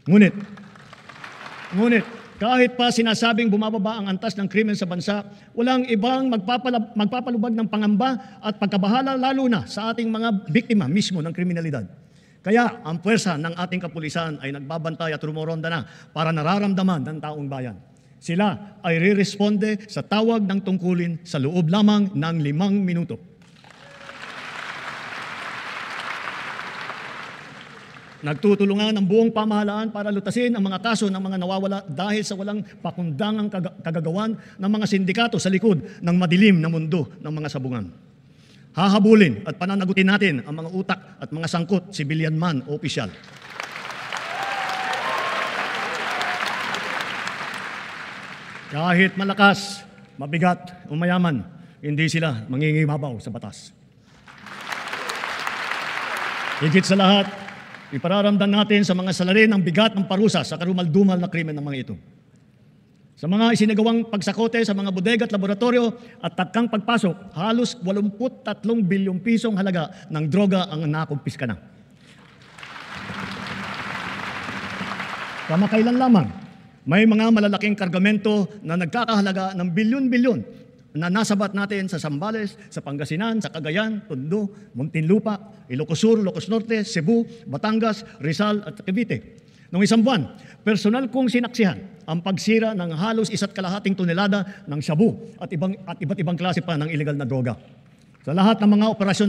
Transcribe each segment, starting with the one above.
Ngunit, kahit pa sinasabing bumababa ang antas ng krimen sa bansa, walang ibang magpapalubag ng pangamba at pagkabahala lalo na sa ating mga biktima mismo ng kriminalidad. Kaya ang puwersa ng ating kapulisan ay nagbabantay at rumoronda na para nararamdaman ng taong bayan. Sila ay re-responde sa tawag ng tungkulin sa loob lamang ng 5 minuto. Nagtutulungan ang buong pamahalaan para lutasin ang mga kaso ng mga nawawala dahil sa walang pakundangang kagagawan ng mga sindikato sa likod ng madilim na mundo ng mga sabungan. Hahabulin at pananagutin natin ang mga utak at mga sangkot, civilian man o opisyal. Kahit malakas, mabigat o mayaman, hindi sila mangingibabaw sa batas. Higit sa lahat, ipararamdam natin sa mga salarin ang bigat ng parusa sa karumal-dumal na krimen ng mga ito. Sa mga isinagawang pagsakote sa mga bodega at laboratorio at takang pagpasok, halos 83 bilyong pisong halaga ng droga ang nakumpiska na. Kamakailan lamang, may mga malalaking kargamento na nagkakahalaga ng bilyon-bilyon na nasabat natin sa Zambales, sa Pangasinan, sa Cagayan, Tondo, Muntinlupa, Ilocos Sur, Ilocos Norte, Cebu, Batangas, Rizal at Cavite. Noong isang buwan, personal kong sinaksihan ang pagsira ng halos 1.5 tonelada ng shabu at iba't ibang klase pa ng illegal na droga. Sa lahat ng mga operasyon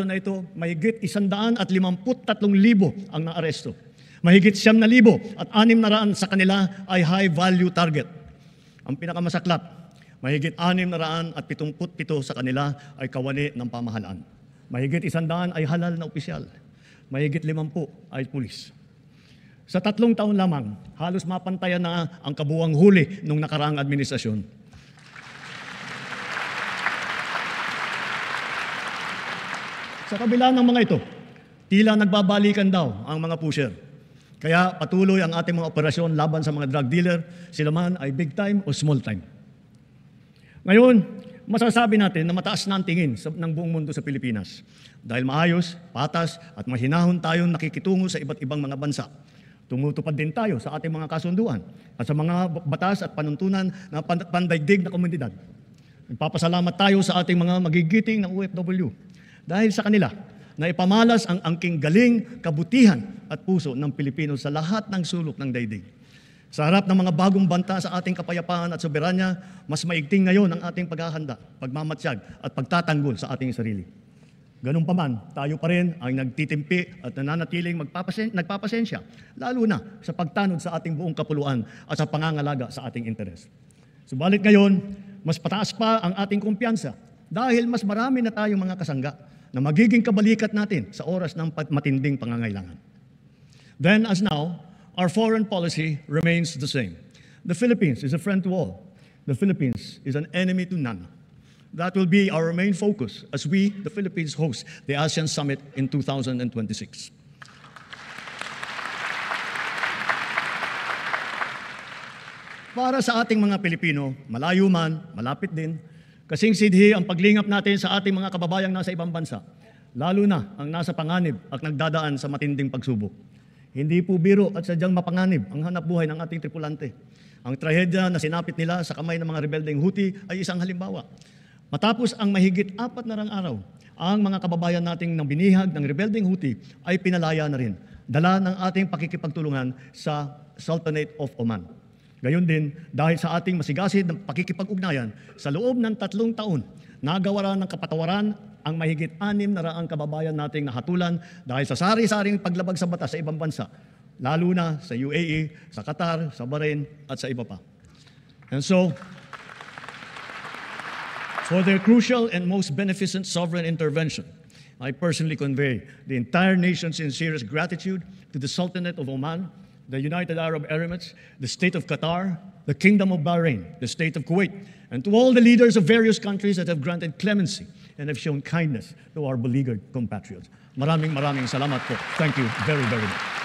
na ito, mahigit 153,000 ang naaresto. Mahigit 9,000 at 600 sa kanila ay high-value target. Ang pinakamasaklap, mahigit 677 sa kanila ay kawani ng pamahalaan. Mahigit 100 ay halal na opisyal. Mahigit 50 ay pulis. Sa 3 taon lamang, halos mapantayan na ang kabuuang huli ng nakaraang administrasyon. Sa kabila ng mga ito, tila nagbabalikan daw ang mga pusher. Kaya patuloy ang ating mga operasyon laban sa mga drug dealer, sila man ay big time o small time. Ngayon, masasabi natin na mataas na ang tingin ng buong mundo sa Pilipinas dahil maayos, patas at mahinahon tayong nakikitungo sa iba't ibang mga bansa. Tumutupad din tayo sa ating mga kasunduan at sa mga batas at panuntunan ng pandaigdig na komunidad. Nagpapasalamat tayo sa ating mga magigiting na OFW dahil sa kanila na ipamalas ang angking galing, kabutihan at puso ng Pilipino sa lahat ng sulok ng daigdig. Sa harap ng mga bagong banta sa ating kapayapaan at soberanya, mas maigting ngayon ang ating paghahanda, pagmamatsyag at pagtatanggol sa ating sarili. Ganun pa man, tayo pa rin ang nagtitimpi at nananatiling nagpapasensya, lalo na sa pagtanod sa ating buong kapuluan at sa pangangalaga sa ating interes. Subalit ngayon, mas pataas pa ang ating kumpiyansa dahil mas marami na tayong mga kasangga na magiging kabalikat natin sa oras ng matinding pangangailangan. Then as now, our foreign policy remains the same. The Philippines is a friend to all. The Philippines is an enemy to none. That will be our main focus as we, the Philippines, host the ASEAN Summit in 2026. Para sa ating mga Pilipino, malayo man, malapit din, kasing sidhi ang paglingap natin sa ating mga kababayang nasa ibang bansa, lalo na ang nasa panganib at nagdadaan sa matinding pagsubok. Hindi po biro at sadyang mapanganib ang hanap buhay ng ating tripulante. Ang trahedya na sinapit nila sa kamay ng mga rebeldeng Houthi ay isang halimbawa. Matapos ang mahigit 4 na araw, ang mga kababayan nating nang binihag ng rebeldeng Houthi ay pinalaya na rin, dala ng ating pakikipagtulungan sa Sultanate of Oman. Gayon din, dahil sa ating masigasig ng pakikipag-ugnayan, sa loob ng 3 taon, nagawaran ng kapatawaran ang mahigit 600 kababayan nating nahatulan dahil sa sari-saring paglabag sa batas sa ibang bansa, lalo na sa UAE, sa Qatar, sa Bahrain, at sa iba pa. And so, for their crucial and most beneficent sovereign intervention, I personally convey the entire nation's sincerest gratitude to the Sultanate of Oman, the United Arab Emirates, the State of Qatar, the Kingdom of Bahrain, the State of Kuwait, and to all the leaders of various countries that have granted clemency and have shown kindness to our beleaguered compatriots. Maraming salamat po. Thank you very, very much.